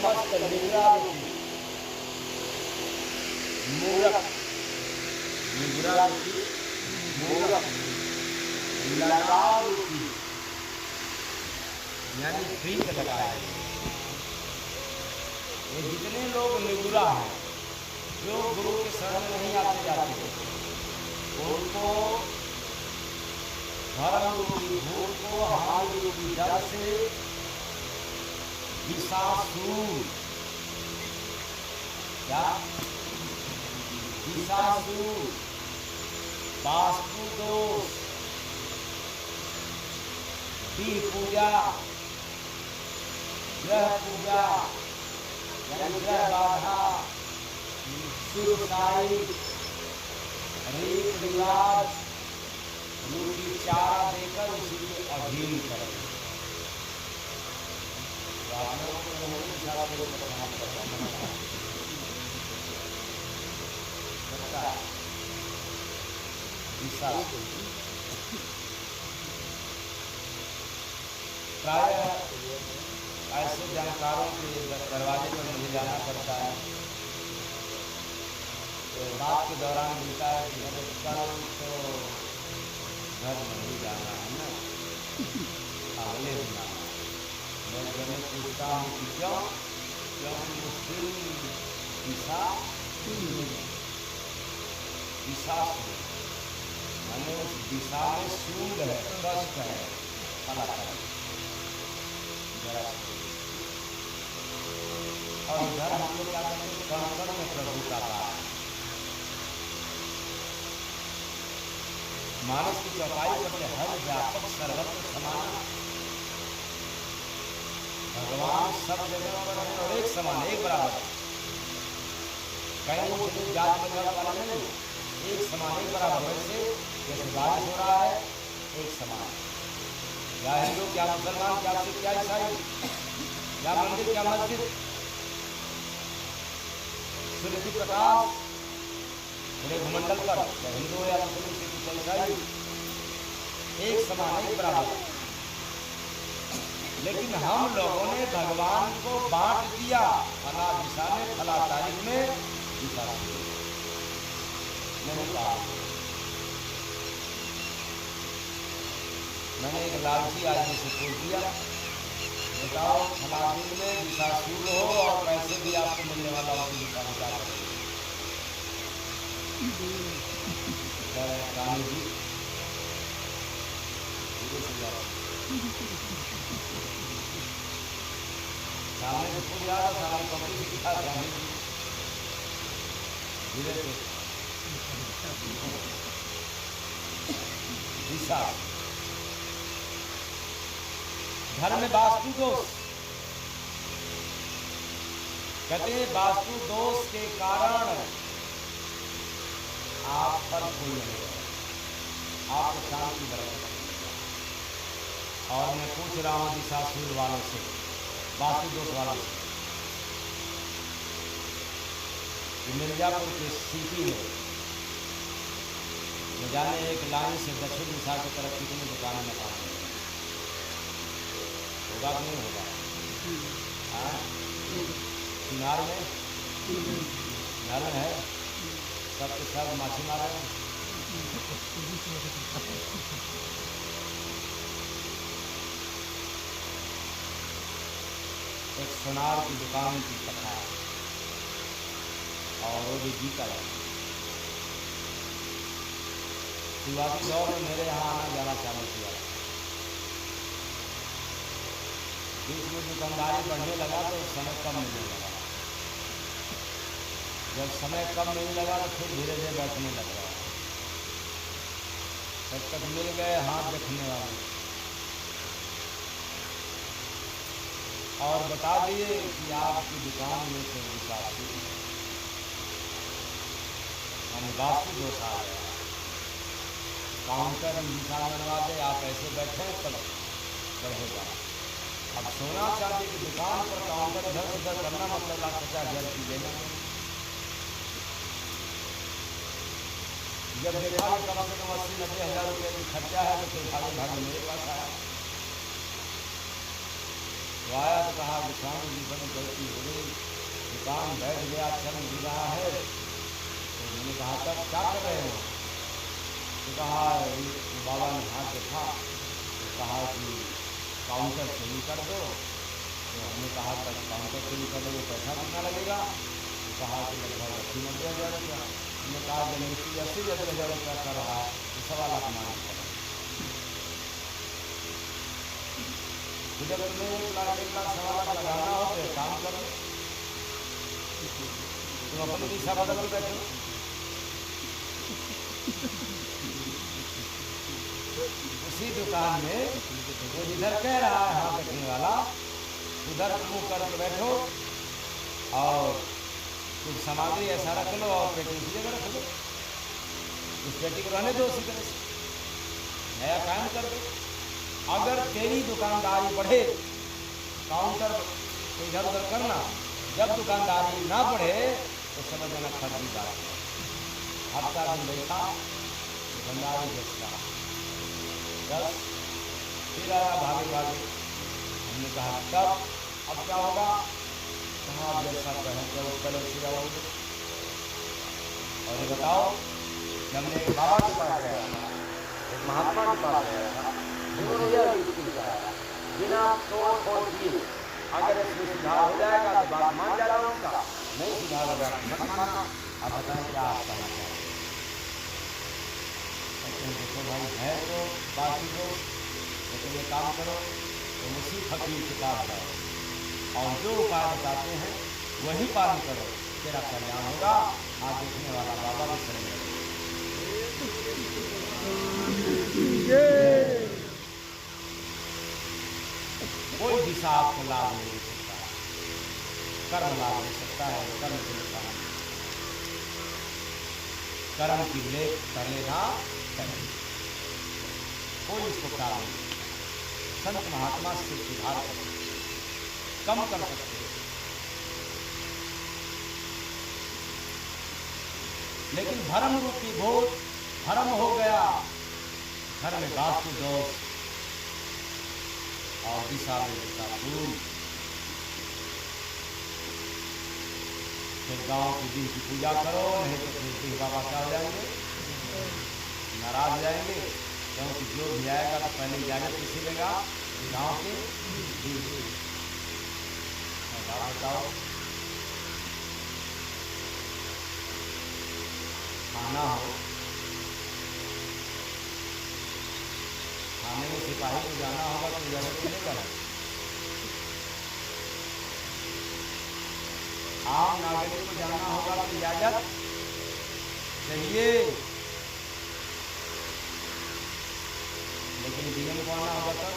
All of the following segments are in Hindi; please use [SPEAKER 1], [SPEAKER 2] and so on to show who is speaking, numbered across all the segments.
[SPEAKER 1] समस्त निगुरारूपी मूरख, निगुरारूपी मूरख लगारूपी यानी प्रीत लगाए। ये जितने लोग निगुरा हैं जो गुरु के शरण में नहीं आते जाते उनको धर्म रूपी भूत को हानि रूपी जल से दिशासूर, क्या दिशासूर, वास्तु दोष, दीप पूजा, ग्रह पूजा यानी ग्रह बाधा, सुरसाई, रीत रिवाज रूपी चारा देकर उसी के अधीन करें। प्राय ऐसे जानकारों के दरवाजे पर मुझे जाना पड़ता है तो बात के दौरान मिलता है कि अरे कल तो घर नहीं जाना है ना, अगले दिन आना। मैं घर में पूछता हूँ कि क्यों? क्योंकि मुश्किल दिशा मैंने उस दिशा में सूंद है, कष्ट है, और इधर हम लोग क्या करते हैं, कण कण में प्रभु का बात। मानस की चौपाई पर हर व्यापक सर्वत्र समान, भगवान सब जगह पर है और एक समान, एक बराबर। कहीं मुझे जात में घर वाला नहीं, एक समान, एक बराबर। वैसे जैसे बारिश हो रहा है एक समान, क्या हिंदू, क्या मुसलमान, क्या सिख, क्या ईसाई, क्या मंदिर, क्या मस्जिद, सूर्य की प्रकाश पूरे भूमंडल पर, क्या हिंदू या मुस्लिम, सिख या ईसाई, एक समान, एक बराबर। लेकिन हम लोगों ने भगवान को बांट दिया, फला दिशा में, फला तारीख में दिशा मैंने कहा। मैंने एक लालची आदमी से पूछ दिया, बताओ फला दिन में दिशा शुरू हो और पैसे भी आपको मिलने वाला हो, दिशा में क्या करेंगे? रानी जी सामने से पूछ रहा था, सामने पब्लिक दिखा, रानी जी धीरे से दिशा। घर में वास्तु दोष, कहते हैं वास्तु दोष के कारण आप पर कोई नहीं, आपको शांति बरकत। और मैं पूछ रहा हूँ दिशासूर वालों से, वास्तु दोष वालों से, कि मिर्जापुर के सिटी में न जाने एक लाइन से दक्षिण दिशा की तरफ कितनी दुकानें लगाने होगा कि नहीं होगा? हाँ, किनार में नल है, सबके सब माछी मार रहे हैं। एक सोनार की दुकान की कथा है और वो भी जीता है। शुरुआती दौर में मेरे यहाँ आना जाना चालू किया, बीच में दुकानदारी बढ़ने लगा तो समय कम मिलने लगा। जब समय कम मिलने लगा तो फिर धीरे धीरे बैठने लगा। तब तक मिल गए हाथ देखने वाले और बता दिए कि आपकी दुकान में से वास्तु दोष आ गया, काउंटर इंसान बनवा दे, आप ऐसे बैठे तब बढ़ेगा। अब सोना चांदी की दुकान पर काउंटर इधर उधर करना मतलब 50,000 की लेना। जब देखा कि कम से कम 80-90 हज़ार रुपये की खर्चा है तो फिर भागे भागे मेरे पास आया। तो आया तो कहा कि स्वामी जी बड़ी गलती हो गई, दुकान बैठ गया, चल नहीं रहा है। तो मैंने कहा तब क्या कर रहे हो? तो कहा बाबा ने हाथ देखा तो कहा कि काउंटर चोरी कर दो। तो हमने कहा तब काउंटर चोरी कर दो पैसा कितना लगेगा? तो कहा कि लगभग 80-90 हज़ार रुपया। हमने कहा जब मिस्त्री 80-90 हज़ार रुपया कर रहा है तो 1.25 लाख मांग पड़ा। तो जब तुम्हें 1 लाख 1.25 लाख लगाना हो तो काम कर लो, तुम अपनी दिशा बदल के बैठो। उसी दुकान में वो जिधर कह रहा है हाथ रखने वाला, उधर मुँह करके बैठो और कुछ सामग्री ऐसा रख लो और पेटी उसी जगह रख लो। उस पेटी को रहने दो उसी तरह से, नया कायम कर दो। अगर तेरी दुकानदारी बढ़े, काउंटर इधर उधर करना, जब दुकानदारी ना बढ़े तो समझ लेना फर्जी बात है। हफ्ता दिन बैठा दुकानदारी बेचता, बस फिर आया भागे भागे। हमने कहा तब अब क्या होगा? कहाँ जैसा कहें उस तरह से आओगे। और ये बताओ, हमने एक बाबा के पास गया था, एक महात्मा के पास गया था, जिन्होंने यह युक्ति बताया बिना तोड़ फोड़ किए अगर इसमें सुधार हो जाएगा तो बात मान जाना उनका, नहीं सुधार होगा मत मानना। आप बताएं क्या आप कहना चाहिए? देखो भाई है तो बाकी को, लेकिन ये काम करो तो उसी फकीर के पास जाओ और जो उपाय बताते हैं वही पालन करो, तेरा कल्याण होगा। आज देखने वाला बाबा भी सही है। कोई दिशा आपको लाभ नहीं दे सकता, कर्म लाभ दे सकता है। कर्म के अनुसार कर्म की लेख कर लेना चाहिए, कोई इसको टाल नहीं। संत महात्मा से सुधार कर सकते, कम कर सकते, लेकिन भरम रूपी भूत भरम हो गया, घर में वास्तु दोष और दिशा में दिशा भूल। फिर गांव के दिन की पूजा करो, नहीं तो फिर दिन बाबा क्या हो जाएंगे? नाराज हो जाएंगे। क्योंकि जो भी आएगा तो पहले इजाजत किसी लेगा? गांव के दिन। बताओ, खाना हो, खाने में सिपाही को जाना होगा तो इजाजत मिलेगा। आम नागरिक को जाना होगा तो इजाजत चाहिए, लेकिन डीएम को आना होगा तो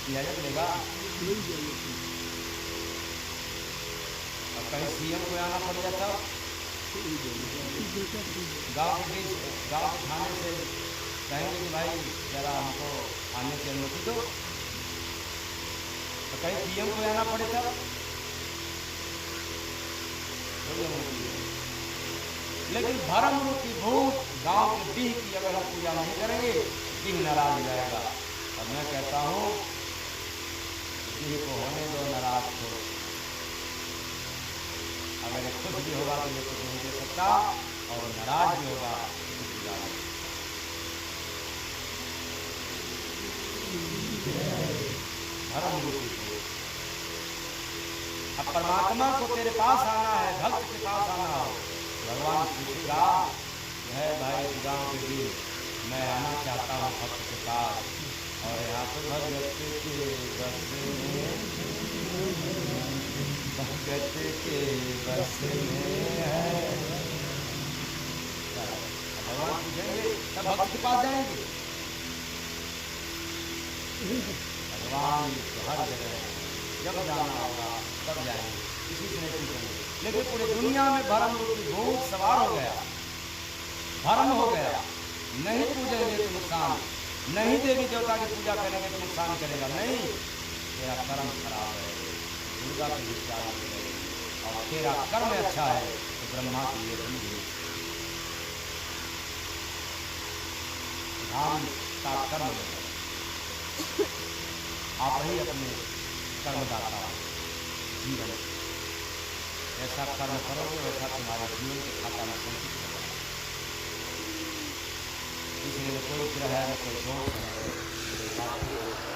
[SPEAKER 1] इजाजत लेगा। और कहीं सीएम को आना पड़ जाता, गांव के थाने से कहेंगे कि भाई जरा हमको आने की अनुमति दो, तो कहीं पीएम को आना पड़े तब लेकिन भरम रूपी भूत गांव के डीह की अगर हम पूजा नहीं करेंगे, डीह नाराज हो जाएगा। और मैं कहता हूँ डीह को होने दो नाराज को, अगर खुश भी होगा तो ये कुछ नहीं दे सकता, और नाराज भी होगा तो कुछ भी नहीं। धर्म रूपी भूत। अब परमात्मा को तेरे पास आना है, भक्त के पास आना हो, भगवान पूछेगा है भाई गाँव के दिन मैं आना चाहता हूँ भक्त के पास, और यहाँ तो भगत के बस में, भगत के बस में है। भगवान पूछेंगे तब भक्त के पास जाएंगे। भगवान हर जगह जब जाना होगा तब जाएंगे, किसी से नहीं पूछेंगे। लेकिन पूरी दुनिया में भरम रूपी भूत सवार हो गया, भरम हो गया। नहीं पूजेंगे तो नुकसान, नहीं देवी देवता की पूजा करेंगे तो नुकसान करेगा, नहीं तेरा कर्म खराब है, दुर्गा की विचार करेगी, और तेरा कर्म अच्छा है तो ब्रह्मा की ये भी धाम का कर्म है। आप ही अपने कर्मदाता हो। जीवन ऐसा कर्म करोगे वैसा तुम्हारे जीवन के खाता में संचित हो जाएगा। इसलिए न कोई ग्रह न कोई दोष है, मेरे साथियों।